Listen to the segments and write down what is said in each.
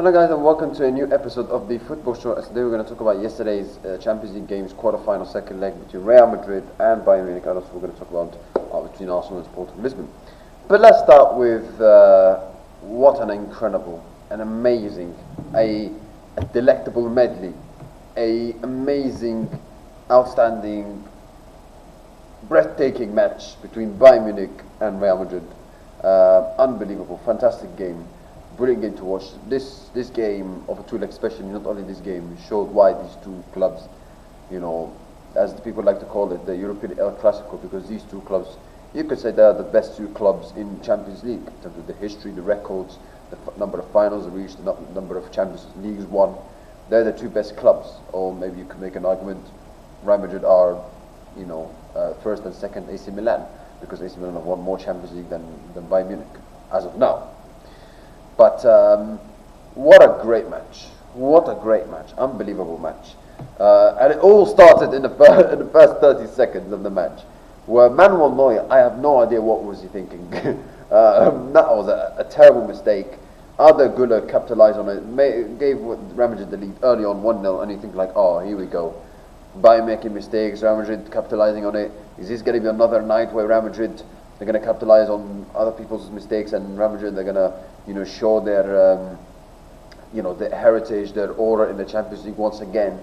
Hello guys and welcome to a new episode of the Football Show. Today we're going to talk about yesterday's Champions League games, quarter-final second leg between Real Madrid and Bayern Munich, and also we're going to talk about between Arsenal and Sporting Lisbon. But let's start with what an incredible, an amazing, a delectable medley, a amazing, outstanding, breathtaking match between Bayern Munich and Real Madrid. Unbelievable, fantastic game. Brilliant game to watch. This game of a two-leg, especially not only this game, showed why these two clubs, as the people like to call it, the European El Clasico, because these two clubs, you could say they are the best two clubs in Champions League in terms of the history, the records, the number of finals they reached, the number of Champions Leagues won. They're the two best clubs. Or maybe you could make an argument, Real Madrid are, first and second AC Milan, because AC Milan have won more Champions League than Bayern Munich as of now. But what a great match! What a great match! Unbelievable match! And it all started in the first 30 seconds of the match, where Manuel Neuer, I have no idea what was he thinking. That was a terrible mistake. Arda Güler capitalized on it, gave Real Madrid the lead early on 1-0, and you think like, oh, here we go. Bayern making mistakes, Real Madrid capitalizing on it. Is this going to be another night where Real Madrid, they're going to capitalize on other people's mistakes, and Real Madrid, they're going to show their their heritage, their aura in the Champions League once again.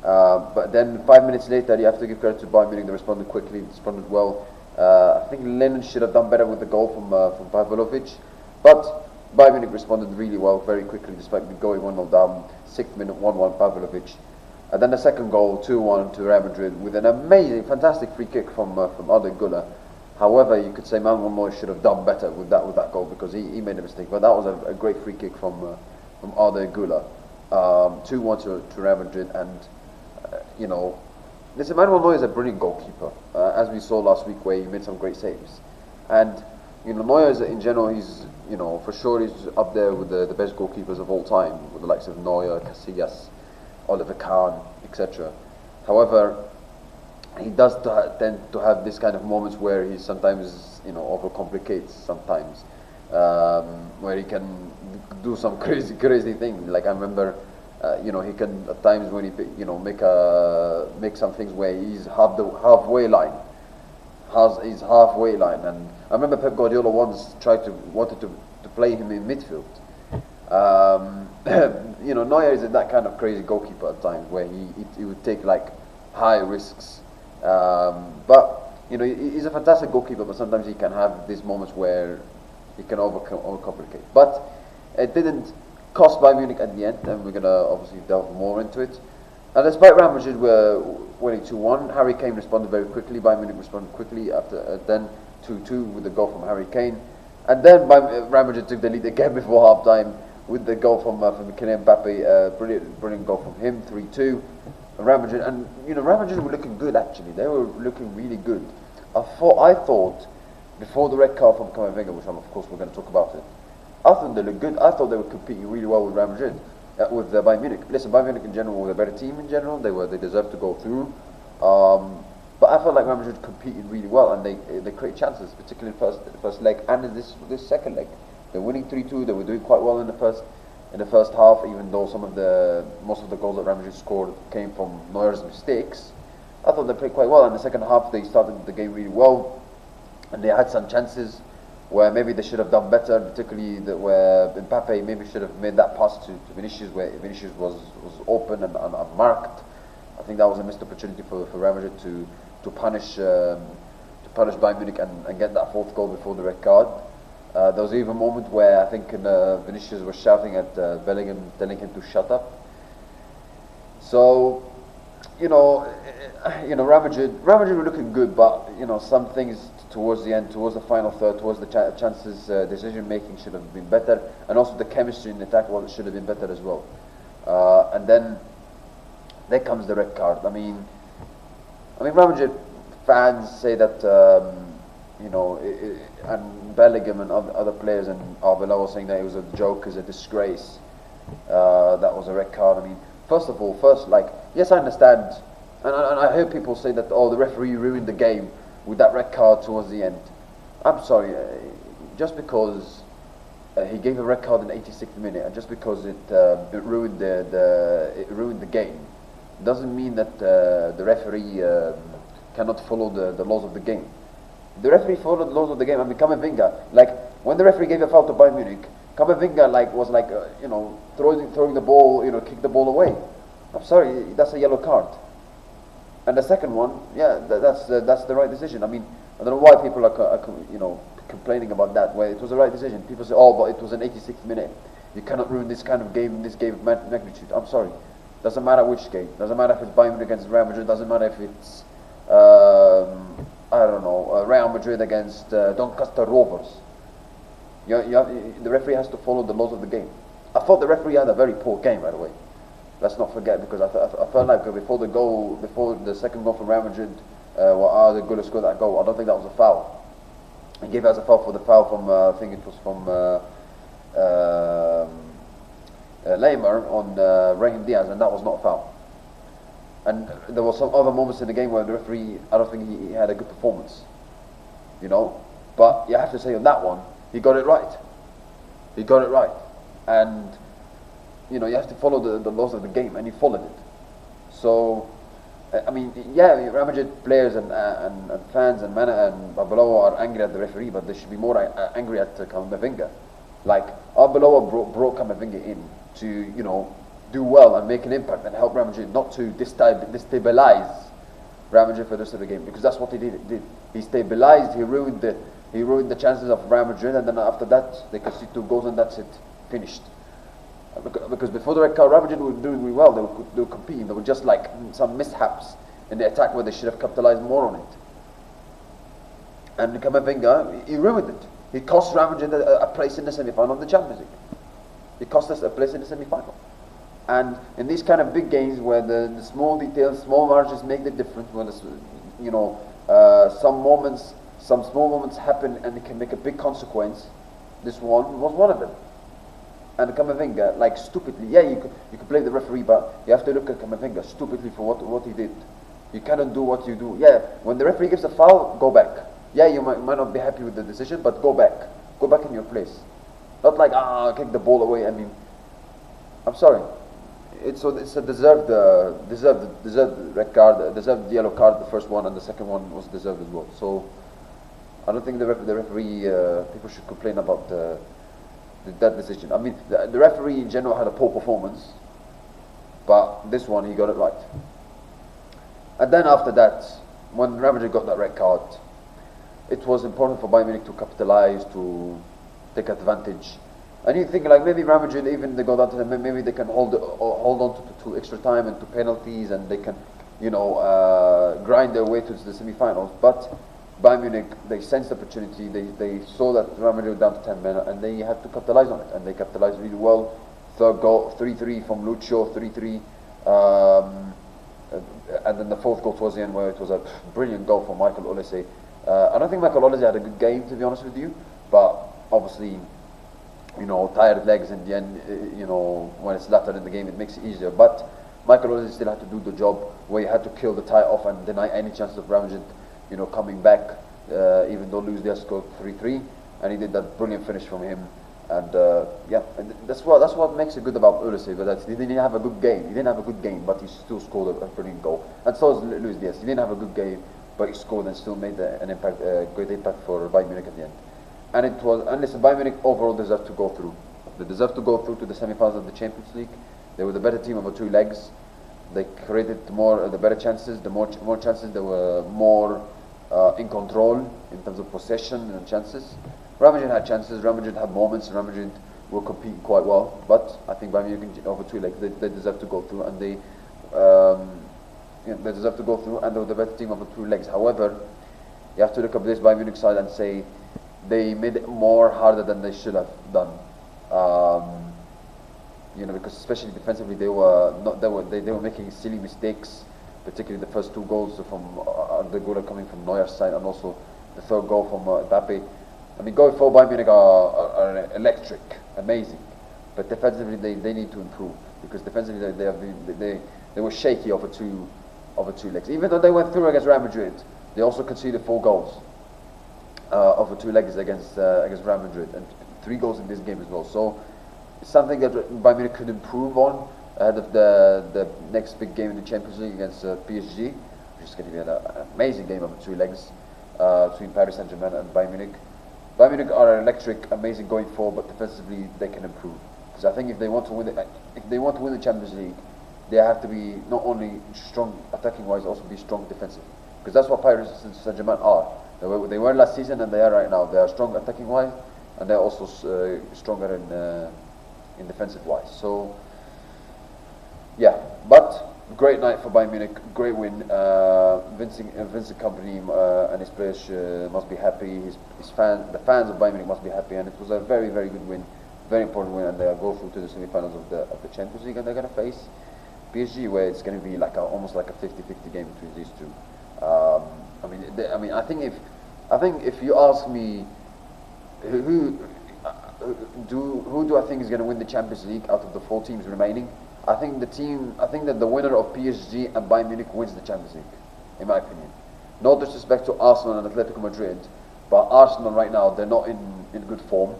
But then 5 minutes later, you have to give credit to Bayern Munich. They responded quickly, responded well. I think Lennon should have done better with the goal from Pavlovic, but Bayern Munich responded really well, very quickly, despite going 1-0 down. 6th minute, 1-1 Pavlovic. And then the second goal, 2-1 to Real Madrid, with an amazing, fantastic free kick from Arda Güler. However, you could say Manuel Neuer should have done better with that goal, because he made a mistake. But that was a great free kick from Arda Güler. 2-1 to Real Madrid, and listen, Manuel Neuer is a brilliant goalkeeper, as we saw last week, where he made some great saves. And Neuer is, in general, he's for sure he's up there with the best goalkeepers of all time, with the likes of Neuer, Casillas, Oliver Kahn, etc. However, he does tend to have this kind of moments where he sometimes, overcomplicates sometimes, where he can do some crazy thing. Like I remember, he can at times when he, make some things where he's halfway line, and I remember Pep Guardiola once wanted to play him in midfield. Neuer is that kind of crazy goalkeeper at times where he would take like high risks. But he's a fantastic goalkeeper, but sometimes he can have these moments where he can overcomplicate. But it didn't cost Bayern Munich at the end, and we're gonna obviously delve more into it. And despite Real Madrid were winning 2-1, Harry Kane responded very quickly. Bayern Munich responded quickly after then 2-2 with the goal from Harry Kane, and then Real Madrid took the lead again before half time with the goal from Kylian Mbappe. Brilliant goal from him, 3-2. Real Madrid, and Real Madrid were looking good actually. They were looking really good. I thought before the red card from Camavinga, which of course we're going to talk about it, I thought they looked good. I thought they were competing really well with Real Madrid, with Bayern Munich. Listen, Bayern Munich in general were a better team in general. They deserved to go through. But I felt like Real Madrid competed really well, and they create chances, particularly in the first leg and in this second leg. They're winning 3-2. They were doing quite well in the first half, even though most of the goals that Real Madrid scored came from Neuer's mistakes. I thought they played quite well. In the second half, they started the game really well, and they had some chances where maybe they should have done better, particularly where Mbappe maybe should have made that pass to Vinicius, where Vinicius was open and unmarked. I think that was a missed opportunity for Real Madrid to punish Bayern Munich and get that fourth goal before the red card. There was even a moment where I think Vinicius was shouting at Bellingham, telling him to shut up. So, Real Madrid were looking good, but some things towards the end, towards the final third, towards the chances, decision making should have been better, and also the chemistry in the attack should have been better as well. And then there comes the red card. I mean, Real Madrid fans say that. And Bellingham and other players and Arbeloa was saying that it was a joke, it's a disgrace. That was a red card. I mean, first, yes, I understand, and I hear people say that, the referee ruined the game with that red card towards the end. I'm sorry, just because he gave a red card in 86th minute, and just because it ruined the game, doesn't mean that the referee cannot follow the laws of the game. The referee followed the laws of the game. I mean, Camavinga, like when the referee gave a foul to Bayern Munich, Camavinga was throwing the ball, kick the ball away. I'm sorry, that's a yellow card. And the second one, yeah, that's the right decision. I mean, I don't know why people are complaining about that. Where it was the right decision. People say, oh, but it was an 86th minute. You cannot ruin this kind of game, this game of magnitude. I'm sorry. Doesn't matter which game. Doesn't matter if it's Bayern Munich against Real Madrid. Doesn't matter if it's Real Madrid against Doncaster Rovers. The referee has to follow the laws of the game. I thought the referee had a very poor game, by the way. Let's not forget, because I felt like before the second goal from Real Madrid, the goal scored that goal, I don't think that was a foul. He gave it as a foul for the foul from, I think it was from Lemar on Raheem Diaz, and that was not a foul. And there were some other moments in the game where the referee, I don't think he had a good performance. But you have to say on that one, he got it right. He got it right. And, you have to follow the laws of the game, and he followed it. So, I mean, yeah, Real Madrid players and fans and Arbeloa are angry at the referee, but they should be more angry at Camavinga. Like, Arbeloa brought Camavinga in to, do well and make an impact and help Real Madrid, not to destabilize Real Madrid for the rest of the game, because that's what he did. He stabilized, he ruined the chances of Real Madrid, and then after that they conceded 2 goals and that's it, finished. Because before the red card, Real Madrid were doing really well. They were competing. There were just like some mishaps in the attack where they should have capitalized more on it. And Camavinga, he ruined it. He cost Real Madrid a place in the semi-final of the Champions League. He cost us a place in the semi-final. And in these kind of big games where the small details, small margins make the difference, when some small moments happen and it can make a big consequence, this one was one of them. And Camavinga, like stupidly, yeah, you could blame the referee, but you have to look at Camavinga stupidly for what he did. You cannot do what you do. Yeah, when the referee gives a foul, go back. Yeah, you might not be happy with the decision, but go back. Go back in your place. Not like kick the ball away. I mean, I'm sorry. It's a deserved red card, deserved yellow card. The first one and the second one was deserved as well. So I don't think the referee people should complain about that decision. I mean, the referee in general had a poor performance, but this one he got it right. And then after that, when Real Madrid got that red card, it was important for Bayern Munich to capitalize, to take advantage. And you think like maybe Real Madrid, even they go down to them, maybe they can hold on to extra time and to penalties, and they can, grind their way to the semi-finals. But Bayern Munich, they sensed the opportunity. They saw that Real Madrid were down to 10 men, and they had to capitalize on it, and they capitalized really well. Third goal, 3-3 from Lucio, 3-3, and then the fourth goal towards the end, where it was a brilliant goal from Michael Olise. I don't think Michael Olise had a good game, to be honest with you, but obviously, tired legs in the end, when it's later in the game, it makes it easier. But Michael Olise still had to do the job, where he had to kill the tie off and deny any chances of Real Madrid, coming back, even though Luis Diaz scored 3-3, and he did that brilliant finish from him. And and that's what makes it good about Olise, but that he didn't have a good game. He didn't have a good game, but he still scored a brilliant goal. And so is Luis Diaz. He didn't have a good game, but he scored and still made an impact, great impact for Bayern Munich at the end. And listen, Bayern Munich overall deserved to go through. They deserved to go through to the semi-finals of the Champions League. They were the better team over 2 legs. They created the better chances, the more chances. They were more in control in terms of possession and chances. Real Madrid had chances. Real Madrid had moments. Real Madrid were competing quite well. But I think Bayern Munich over 2 legs, they deserve to go through, and they deserve to go through, and they were the better team over 2 legs. However, you have to look at this Bayern Munich side and say they made it more harder than they should have done. Because especially defensively, they were making silly mistakes, particularly the first 2 goals from the goal coming from Neuer's side, and also the third goal from Mbappe. I mean, going forward, Bayern Munich are electric, amazing, but defensively they need to improve, because defensively they were shaky over two legs. Even though they went through against Real Madrid, they also conceded 4 goals over 2 legs against Real Madrid, and 3 goals in this game as well. So it's something that Bayern Munich could improve on ahead of the next big game in the Champions League against PSG, which is going to be an amazing game of 2 legs between Paris Saint-Germain and Bayern Munich. Bayern Munich are electric, amazing going forward, but defensively they can improve. Because I think if they want to win the Champions League, they have to be not only strong attacking wise, also be strong defensively. Because that's what Paris Saint-Germain are. They were last season and they are right now. They are strong attacking wise, and they're also stronger in defensive wise. So yeah, but great night for Bayern Munich, great win. Vincent Kompany and his players must be happy. The fans of Bayern Munich must be happy, and it was a very, very good win, very important win, and they'll go through to the semi-finals of the Champions League, and they're going to face PSG, where it's going to be like almost like a 50-50 game between these two. I think if you ask me who do I think is going to win the Champions League out of the 4 teams remaining, I think that the winner of PSG and Bayern Munich wins the Champions League, in my opinion. No disrespect to Arsenal and Atletico Madrid, but Arsenal right now, they're not in good form.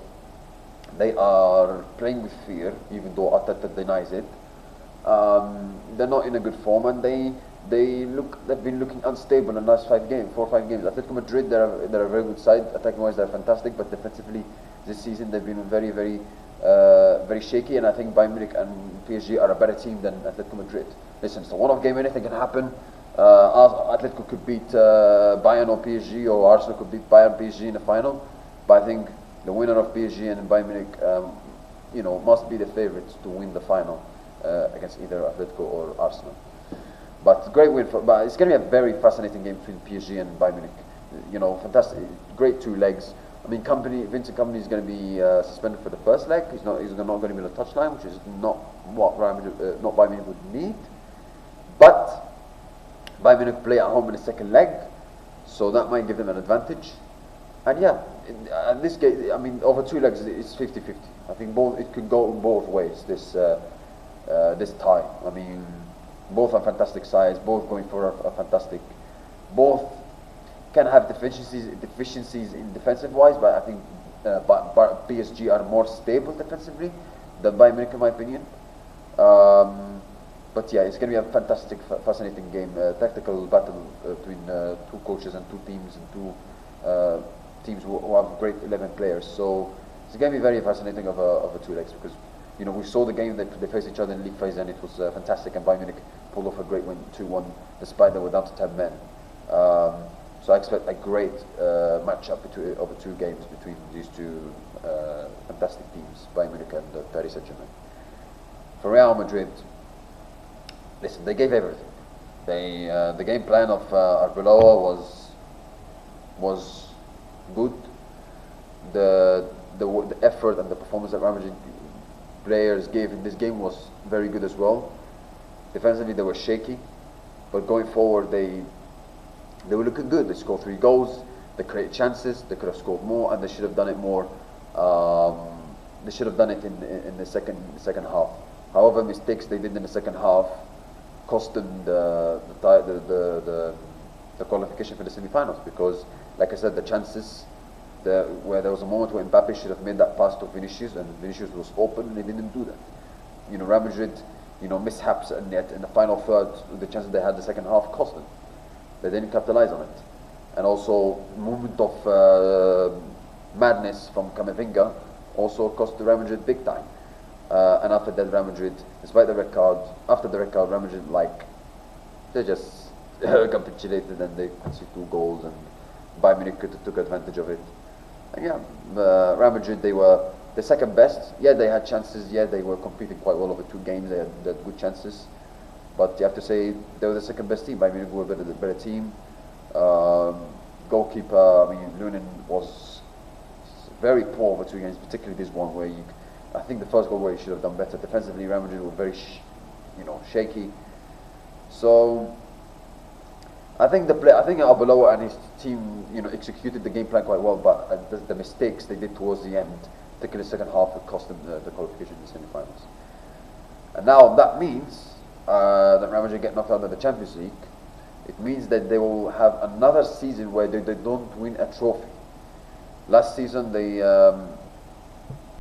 They are playing with fear, even though Arteta denies it. They're not in a good form, and they've been looking unstable in the last 4 or 5 games. Atletico Madrid, they're a very good side. Attacking wise, they're fantastic, but defensively this season they've been very, very very shaky, and I think Bayern Munich and PSG are a better team than Atletico Madrid. Listen, it's a one-off game, anything can happen. Atletico could beat Bayern or PSG, or Arsenal could beat Bayern PSG in the final. But I think the winner of PSG and Bayern Munich, must be the favourites to win the final against either Atletico or Arsenal. But great win but it's going to be a very fascinating game between PSG and Bayern Munich. Fantastic, great 2 legs. I mean, Vincent Kompany is going to be suspended for the first leg. He's not going to be on the touchline, which is not what Bayern Munich would need. But Bayern Munich play at home in the second leg, so that might give them an advantage. And yeah, in this game, I mean, over 2 legs, it's 50-50. I think it could go both ways. This tie. I mean, both are fantastic sides. Both going for a fantastic. Both can have deficiencies in defensive wise, but I think PSG are more stable defensively than Bayern Munich, in my opinion. But yeah, it's going to be a fantastic, fascinating game, tactical battle between 2 coaches and 2 teams, and 2 teams who have great 11 players. So it's going to be very fascinating of a 2 legs, because we saw the game that they faced each other in league phase, and it was fantastic, and Bayern Munich pulled off a great win 2-1 despite they were down to 10 men. So I expect a great matchup over 2 games between these 2 fantastic teams, Bayern Munich and Paris Saint-Germain. For Real Madrid, listen, they gave everything. The game plan of Arbeloa was good. The effort and the performance that Real Madrid players gave in this game was very good as well. Defensively, they were shaky, but going forward, they were looking good. They scored 3 goals. They created chances. They could have scored more, and they should have done it more. They should have done it in the second half. However, mistakes they did in the second half cost them the qualification for the semi-finals, because, like I said, the chances. Where there was a moment where Mbappe should have made that pass to Vinicius, and Vinicius was open, and he didn't do that. Real Madrid, mishaps in the final third, the chances they had the second half cost them. They didn't capitalize on it. And also, movement of madness from Camavinga also cost the Real Madrid big time. And after that, Real Madrid, despite the red card, Real Madrid, they just capitulated, and they conceded 2 goals, and Bayern Munich took advantage of it. And yeah, Real Madrid, they were the second best. Yeah, they had chances. Yeah, they were competing quite well over 2 games. They had good chances. But you have to say they were the second best team. Bayern Munich were the better team. Goalkeeper, Lunin was very poor over 2 games, particularly this one where I think the first goal where he should have done better. Defensively, Real Madrid were very, shaky. So I think Arbeloa and his team, executed the game plan quite well, but the mistakes they did towards the end, particularly the second half, would cost them the qualification in the semi-finals. And now that means that Real Madrid get knocked out of the Champions League. It means that they will have another season where they don't win a trophy. Last season they